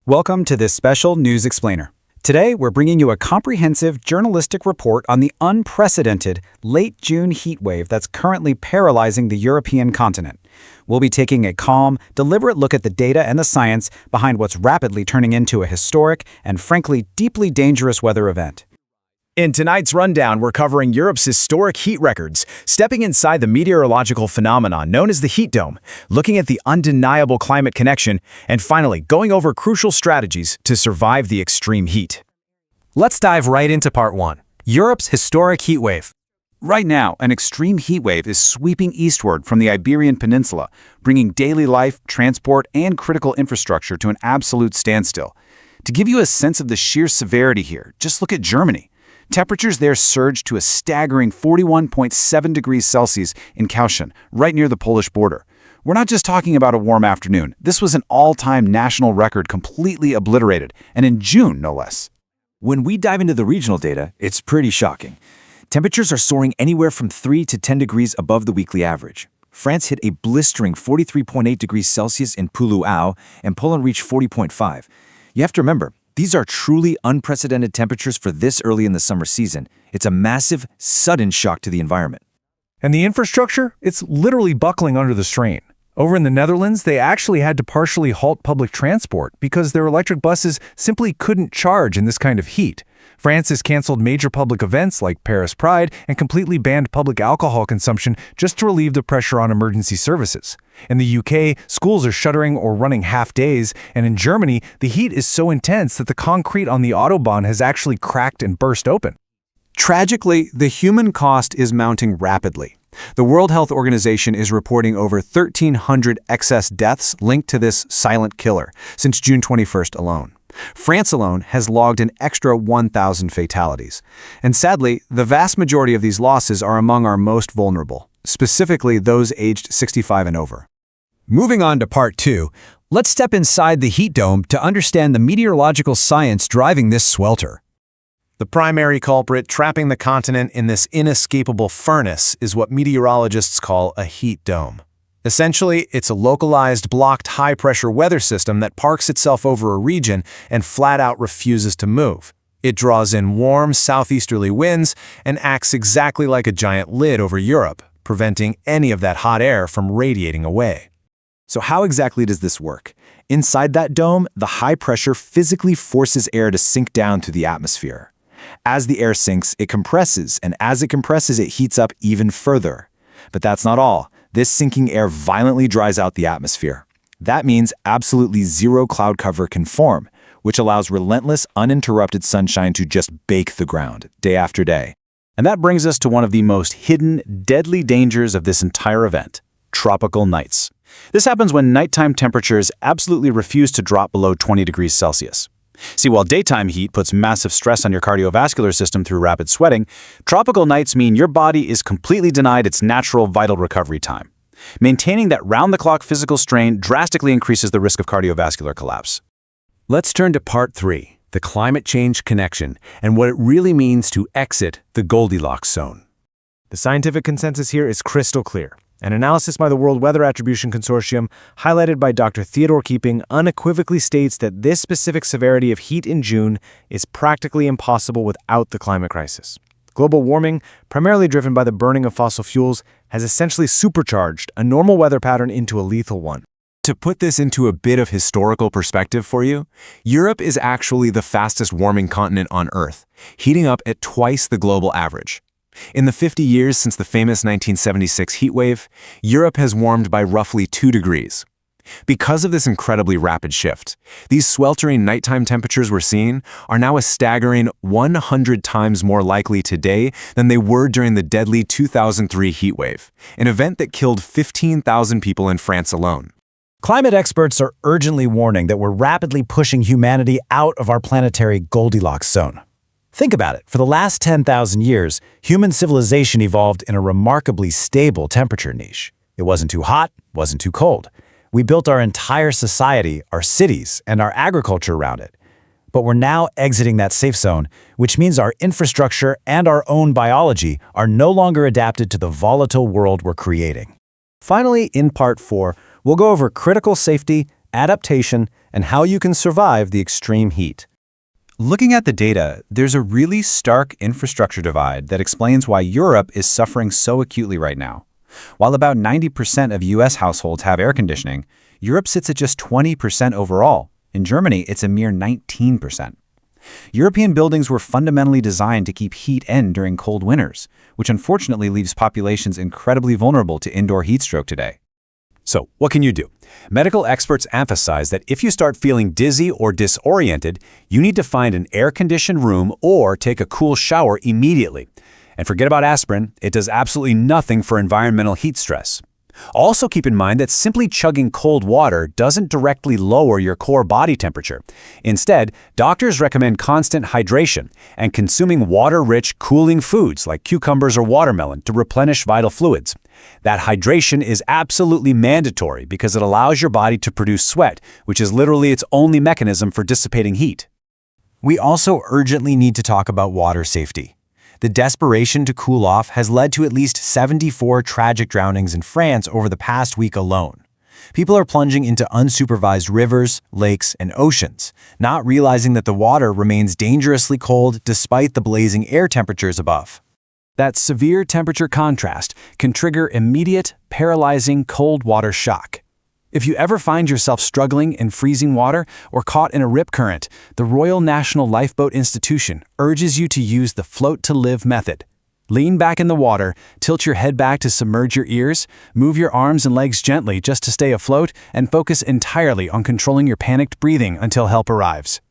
Welcome to this special News Explainer. Today, we're bringing you a comprehensive journalistic report on the unprecedented late June heat wave that's currently paralyzing the European continent. We'll be taking a calm, deliberate look at the data and the science behind what's rapidly turning into a historic and frankly deeply dangerous weather event. In tonight's rundown, we're covering Europe's historic heat records, stepping inside the meteorological phenomenon known as the heat dome, looking at the undeniable climate connection, and finally going over crucial strategies to survive the extreme heat. Let's dive right into part 1, Europe's historic heat wave. Right now, an extreme heat wave is sweeping eastward from the Iberian Peninsula, bringing daily life, transport, and critical infrastructure to an absolute standstill. To give you a sense of the sheer severity here, just look at Germany. Temperatures there surged to a staggering 41.7 degrees Celsius in Kauschen, right near the Polish border. We're not just talking about a warm afternoon. This was an all-time national record completely obliterated, and in June, no less. When we dive into the regional data, it's pretty shocking. Temperatures are soaring anywhere from 3 to 10 degrees above the weekly average. France hit a blistering 43.8 degrees Celsius in Puluau, and Poland reached 40.5. You have to remember, these are truly unprecedented temperatures for this early in the summer season. It's a massive, sudden shock to the environment. And the infrastructure? It's literally buckling under the strain. Over in the Netherlands, they actually had to partially halt public transport because their electric buses simply couldn't charge in this kind of heat. France has canceled major public events like Paris Pride and completely banned public alcohol consumption just to relieve the pressure on emergency services. In the UK, schools are shuttering or running half days, and in Germany, the heat is so intense that the concrete on the Autobahn has actually cracked and burst open. Tragically, the human cost is mounting rapidly. The World Health Organization is reporting over 1,300 excess deaths linked to this silent killer since June 21st alone. France alone has logged an extra 1,000 fatalities. And sadly, the vast majority of these losses are among our most vulnerable, specifically those aged 65 and over. Moving on to part 2, let's step inside the heat dome to understand the meteorological science driving this swelter. The primary culprit trapping the continent in this inescapable furnace is what meteorologists call a heat dome. Essentially, it's a localized, blocked high-pressure weather system that parks itself over a region and flat-out refuses to move. It draws in warm, southeasterly winds and acts exactly like a giant lid over Europe, preventing any of that hot air from radiating away. So how exactly does this work? Inside that dome, the high pressure physically forces air to sink down through the atmosphere. As the air sinks, it compresses, and as it compresses, it heats up even further. But that's not all. This sinking air violently dries out the atmosphere. That means absolutely zero cloud cover can form, which allows relentless, uninterrupted sunshine to just bake the ground, day after day. And that brings us to one of the most hidden, deadly dangers of this entire event: tropical nights. This happens when nighttime temperatures absolutely refuse to drop below 20 degrees Celsius. See, while daytime heat puts massive stress on your cardiovascular system through rapid sweating, tropical nights mean your body is completely denied its natural vital recovery time. Maintaining that round-the-clock physical strain drastically increases the risk of cardiovascular collapse. Let's turn to part 3, the climate change connection, and what it really means to exit the Goldilocks zone. The scientific consensus here is crystal clear. An analysis by the World Weather Attribution Consortium, highlighted by Dr. Theodore Keeping, unequivocally states that this specific severity of heat in June is practically impossible without the climate crisis. Global warming, primarily driven by the burning of fossil fuels, has essentially supercharged a normal weather pattern into a lethal one. To put this into a bit of historical perspective for you, Europe is actually the fastest warming continent on Earth, heating up at twice the global average. In the 50 years since the famous 1976 heat wave, Europe has warmed by roughly 2 degrees. Because of this incredibly rapid shift, these sweltering nighttime temperatures we're seeing are now a staggering 100 times more likely today than they were during the deadly 2003 heat wave, an event that killed 15,000 people in France alone. Climate experts are urgently warning that we're rapidly pushing humanity out of our planetary Goldilocks zone. Think about it. For the last 10,000 years, human civilization evolved in a remarkably stable temperature niche. It wasn't too hot, wasn't too cold. We built our entire society, our cities, and our agriculture around it. But we're now exiting that safe zone, which means our infrastructure and our own biology are no longer adapted to the volatile world we're creating. Finally, in part 4, we'll go over critical safety adaptation, and how you can survive the extreme heat. Looking at the data, there's a really stark infrastructure divide that explains why Europe is suffering so acutely right now. While about 90% of US households have air conditioning, Europe sits at just 20% overall. In Germany, it's a mere 19%. European buildings were fundamentally designed to keep heat in during cold winters, which unfortunately leaves populations incredibly vulnerable to indoor heat stroke today. So, what can you do? Medical experts emphasize that if you start feeling dizzy or disoriented, you need to find an air-conditioned room or take a cool shower immediately. And forget about aspirin, it does absolutely nothing for environmental heat stress. Also keep in mind that simply chugging cold water doesn't directly lower your core body temperature. Instead, doctors recommend constant hydration and consuming water-rich, cooling foods like cucumbers or watermelon to replenish vital fluids. That hydration is absolutely mandatory because it allows your body to produce sweat, which is literally its only mechanism for dissipating heat. We also urgently need to talk about water safety. The desperation to cool off has led to at least 74 tragic drownings in France over the past week alone. People are plunging into unsupervised rivers, lakes, and oceans, not realizing that the water remains dangerously cold despite the blazing air temperatures above. That severe temperature contrast can trigger immediate, paralyzing cold water shock. If you ever find yourself struggling in freezing water or caught in a rip current, the Royal National Lifeboat Institution urges you to use the float-to-live method. Lean back in the water, tilt your head back to submerge your ears, move your arms and legs gently just to stay afloat, and focus entirely on controlling your panicked breathing until help arrives.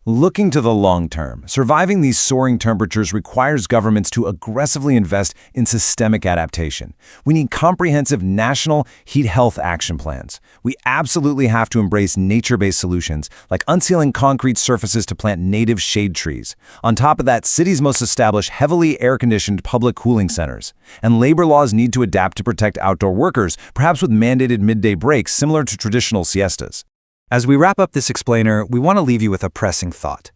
Looking to the long term, surviving these soaring temperatures requires governments to aggressively invest in systemic adaptation. We need comprehensive national heat health action plans. We absolutely have to embrace nature-based solutions, like unsealing concrete surfaces to plant native shade trees. On top of that, cities must establish heavily air-conditioned public cooling centers. And labor laws need to adapt to protect outdoor workers, perhaps with mandated midday breaks similar to traditional siestas. As we wrap up this explainer, we want to leave you with a pressing thought.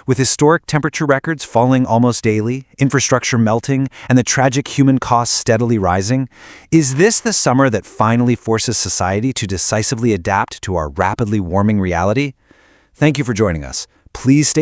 With historic temperature records falling almost daily, infrastructure melting, and the tragic human costs steadily rising, is this the summer that finally forces society to decisively adapt to our rapidly warming reality? Thank you for joining us. Please stay